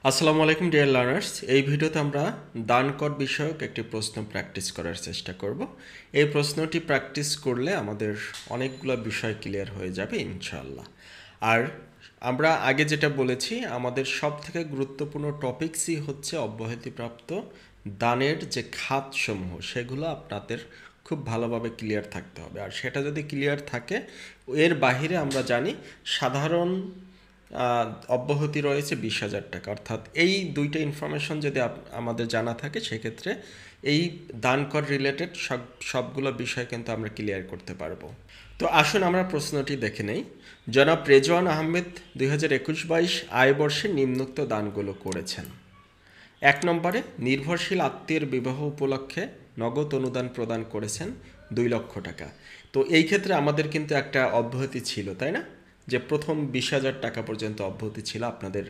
আসসালামু আলাইকুম dear learners. এই ভিডিওতে আমরা দান কর বিষয়ক একটি প্রশ্ন প্র্যাকটিস করার চেষ্টা করব। এই প্রশ্নটি প্র্যাকটিস করলে আমাদের অনেকগুলো বিষয় ক্লিয়ার হয়ে যাবে ইনশাআল্লাহ। আর আমরা আগে যেটা বলেছি, আমাদের সবথেকে গুরুত্বপূর্ণ টপিকসই হচ্ছে অব্যাহতিপ্রাপ্ত দানের যে খাতসমূহ, সেগুলো আপনাদের খুব ভালোভাবে ক্লিয়ার থাকতে হবে। আর সেটা যদি ক্লিয়ার থাকে, এর বাহিরে আমরা জানি সাধারণ অব্যাহতি রয়েছে 20,000 টাকা। অর্থাৎ এই দুইটা ইনফরমেশন যদি আমাদের জানা থাকে, সেক্ষেত্রে এই দান কর রিলেটেড সবগুলো বিষয় কিন্তু আমরা ক্লিয়ার করতে পারবো। তো আসুন আমরা প্রশ্নটি দেখে নেই। জনাব রেজওয়ান আহমেদ 2021-22 আয়বর্ষে নিম্নোক্ত দানগুলো করেছেন। 1 নম্বরে নির্ভরশীল আত্মীয়ের বিবাহ উপলক্ষে নগদ অনুদান প্রদান করেছেন 2 লক্ষ টাকা। তো এই ক্ষেত্রে আমাদের কিন্তু একটা অব্যাহতি ছিল, তাই না? যে প্রথম 20,000 টাকা পর্যন্ত অব্যাহতি ছিল। আপনাদের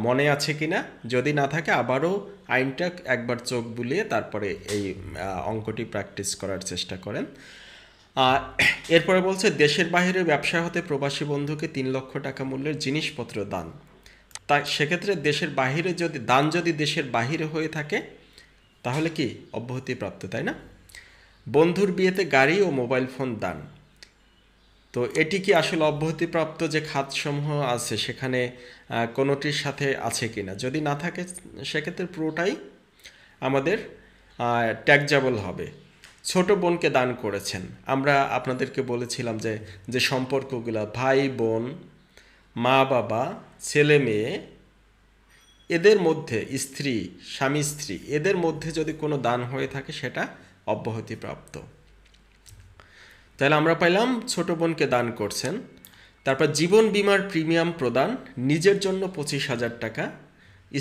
মনে আছে কি না? যদি না থাকে আবারও আইনটা একবার চোখ বুলিয়ে তারপরে এই অঙ্কটি প্র্যাকটিস করার চেষ্টা করেন। এরপরে বলছে দেশের বাইরে ব্যবসা হতে প্রবাসী বন্ধুকে 3 লক্ষ টাকা মূল্যের জিনিসপত্র দান। তাই সেক্ষেত্রে দেশের বাহিরে যদি দেশের বাহিরে হয়ে থাকে তাহলে কি অব্যাহতিপ্রাপ্ত, তাই না? বন্ধুর বিয়েতে গাড়ি ও মোবাইল ফোন দান। তো এটি কি আসলে অব্যাহতিপ্রাপ্ত যে খাতসমূহ আছে সেখানে কোনোটির সাথে আছে কিনা? যদি না থাকে সেক্ষেত্রে পুরোটাই আমাদের ট্যাক্সেবল হবে। ছোট বোনকে দান করেছেন। আমরা আপনাদেরকে বলেছিলাম যে সম্পর্কগুলো ভাই বোন, মা বাবা, ছেলে মেয়ে, এদের মধ্যে স্ত্রী, স্বামী স্ত্রী, এদের মধ্যে যদি কোনো দান হয়ে থাকে সেটা অব্যাহতিপ্রাপ্ত। তাহলে আমরা পাইলাম ছোট বোনকে দান করছেন। তারপর জীবন বীমার প্রিমিয়াম প্রদান, নিজের জন্য 25,000 টাকা,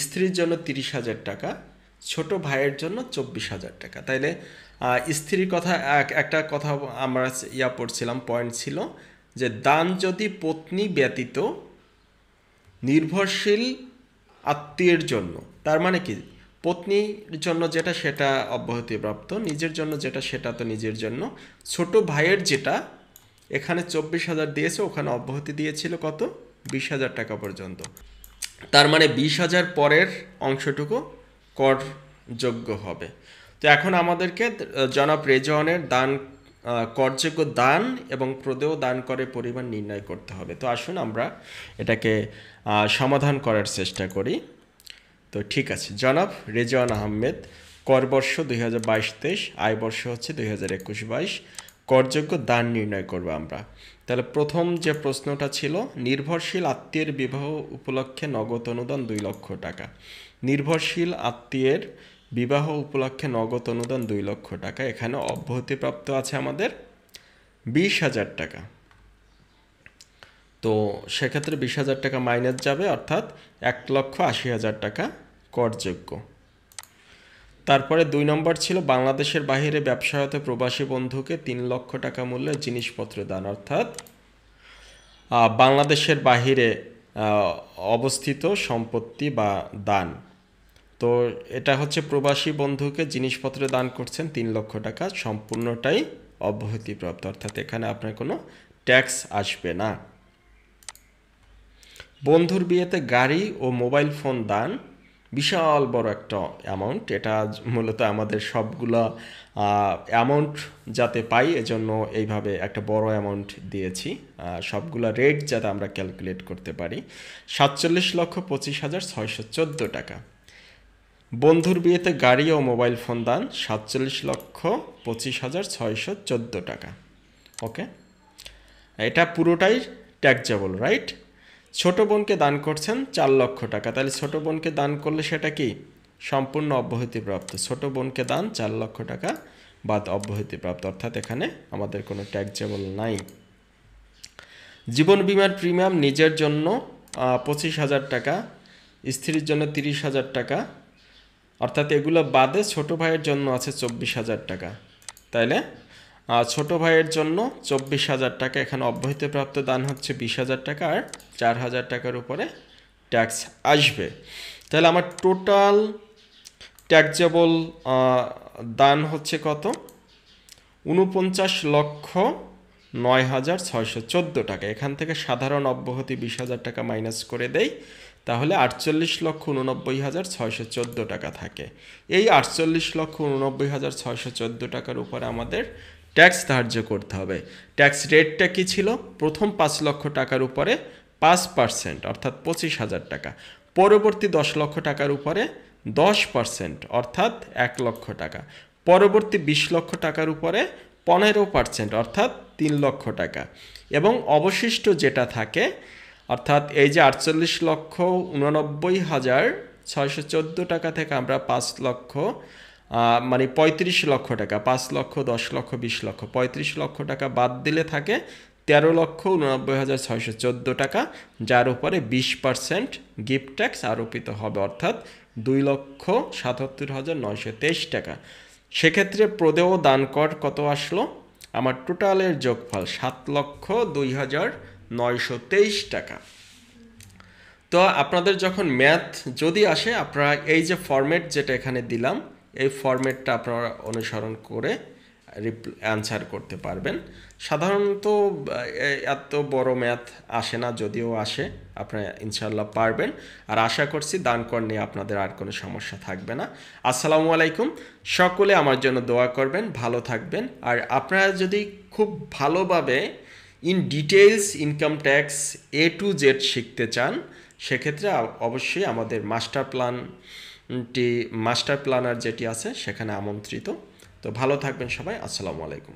স্ত্রীর জন্য 30,000 টাকা, ছোট ভাইয়ের জন্য 24,000 টাকা। তাইলে স্ত্রীর কথা একটা কথা আমরা পড়ছিলাম, পয়েন্ট ছিল যে দান যদি পত্নী ব্যতীত নির্ভরশীল আত্মীয়ের জন্য, তার মানে কি পত্নীর জন্য যেটা সেটা অব্যাহতিপ্রাপ্ত, নিজের জন্য যেটা সেটা তো নিজের জন্য। ছোট ভাইয়ের যেটা এখানে 24,000 দিয়েছে, ওখানে অব্যাহতি দিয়েছিল কত? 20,000 টাকা পর্যন্ত। তার মানে 20,000 পরের অংশটুকু করযোগ্য হবে। তো এখন আমাদেরকে জনাব রেজওয়ানের করযোগ্য দান এবং প্রদেয় দান করে পরিমাণ নির্ণয় করতে হবে। তো আসুন আমরা এটাকে সমাধান করার চেষ্টা করি। তো ঠিক আছে, জনাব রেজওয়ান আহমেদ করবর্ষ 2022-23, আয়বর্ষ হচ্ছে 2021-22, করযোগ্য দান নির্ণয় করব আমরা। তাহলে প্রথম যে প্রশ্নটা ছিল, নির্ভরশীল আত্মীয়ের বিবাহ উপলক্ষে নগদ অনুদান 2 লক্ষ টাকা। নির্ভরশীল আত্মীয়ের বিবাহ উপলক্ষে নগদ অনুদান 2 লক্ষ টাকা। এখানে অব্যাহতিপ্রাপ্ত আছে আমাদের 20,000 টাকা। তো সেক্ষেত্রে 20,000 টাকা মাইনাস যাবে, অর্থাৎ 1,80,000 টাকা করযোগ্য। তারপরে 2 নম্বর ছিল বাংলাদেশের বাহিরে ব্যবসায়ত প্রবাসী বন্ধুকে 3 লক্ষ টাকা মূল্যের জিনিসপত্র দান। অর্থাৎ বাংলাদেশের বাহিরে অবস্থিত সম্পত্তি বা দান। তো এটা হচ্ছে প্রবাসী বন্ধুকে জিনিসপত্র দান করছেন 3 লক্ষ টাকা, সম্পূর্ণটাই অব্যাহতিপ্রাপ্ত, অর্থাৎ এখানে আপনার কোনো ট্যাক্স আসবে না। বন্ধুর বিয়েতে গাড়ি ও মোবাইল ফোন দান, বিশাল বড় একটা অ্যামাউন্ট। এটা মূলত আমাদের সবগুলো অ্যামাউন্ট যাতে পাই এজন্য এইভাবে একটা বড় অ্যামাউন্ট দিয়েছি, সবগুলো রেট যাতে আমরা ক্যালকুলেট করতে পারি। 47,25,614 টাকা। বন্ধুর বিয়েতে গাড়ি ও মোবাইল ফোন দান 47,25,614 টাকা। ওকে, এটা পুরোটাই ট্যাক্সেবল, রাইট? ছোট বোনকে দান করছেন 4 লক্ষ টাকা। তাহলে ছোট বোনকে দান করলে সেটা কি সম্পূর্ণ অব্যাহতিপ্রাপ্ত। ছোট বোনকে দান 4 লক্ষ টাকা বাদ অব্যাহতিপ্রাপ্ত, অর্থাৎ এখানে আমাদের কোনো ট্যাক্সেবল নাই। জীবন বীমার প্রিমিয়াম নিজের জন্য 25,000 টাকা, স্ত্রীর জন্য 30,000 টাকা, অর্থাৎ এগুলো বাদে ছোট ভাইয়ের জন্য আছে 24,000 টাকা। তাইলে ছোট ভাইয়ের জন্য 24,000 টাকা, এখানে অব্যাহতিপ্রাপ্ত দান হচ্ছে 20,000 টাকা, আর 4,000 টাকার উপরে ট্যাক্স আসবে। তাহলে আমার টোটাল ট্যাক্সেবল দান হচ্ছে কত? 49,09,614 টাকা। এখান থেকে সাধারণ অব্যাহতি 20,000 টাকা মাইনাস করে দেই, তাহলে 48,89,614 টাকা থাকে। এই 48,89,614 টাকার উপরে আমাদের ট্যাক্স ধার্য করতে হবে। ট্যাক্স রেটটা কি ছিল? প্রথম 5 লক্ষ টাকার উপরে 5% অর্থাৎ 25,000 টাকা, পরবর্তী 10 লক্ষ টাকার উপরে 10% অর্থাৎ 1 লক্ষ টাকা, পরবর্তী 20 লক্ষ টাকার উপরে 15% অর্থাৎ 3 লক্ষ টাকা, এবং অবশিষ্ট যেটা থাকে অর্থাৎ এই যে 48,89,614 টাকা থেকে আমরা 5 লক্ষ মানে 35 লক্ষ টাকা, 5 লক্ষ 10 লক্ষ 20 লক্ষ 35 লক্ষ টাকা বাদ দিলে থাকে 13,89,614 টাকা, যার উপরে 20% গিফট ট্যাক্স আরোপিত হবে অর্থাৎ 2,77,923 টাকা। সেক্ষেত্রে প্রদেয় দান কর কত আসলো? আমার টোটালের যোগফল 7,02,923 টাকা। তো আপনাদের যখন ম্যাথ যদি আসে, আপনারা এই যে ফরম্যাট যেটা এখানে দিলাম, এই ফরম্যাটটা আপনারা অনুসরণ করে অ্যান্সার করতে পারবেন। সাধারণত এত বড় ম্যাথ আসে না, যদিও আসে আপনারা ইনশাআল্লাহ পারবেন। আর আশা করছি দান কর নিয়ে আপনাদের আর কোনো সমস্যা থাকবে না। আসসালামু আলাইকুম। সকলে আমার জন্য দোয়া করবেন, ভালো থাকবেন। আর আপনারা যদি খুব ভালোভাবে in details income tax A to Z শিখতে চান, সেক্ষেত্রে অবশ্যই আমাদের মাস্টার প্ল্যানার যেটি আছে সেখানে আমন্ত্রিত। তো ভালো থাকবেন সবাই। আসসালামু আলাইকুম।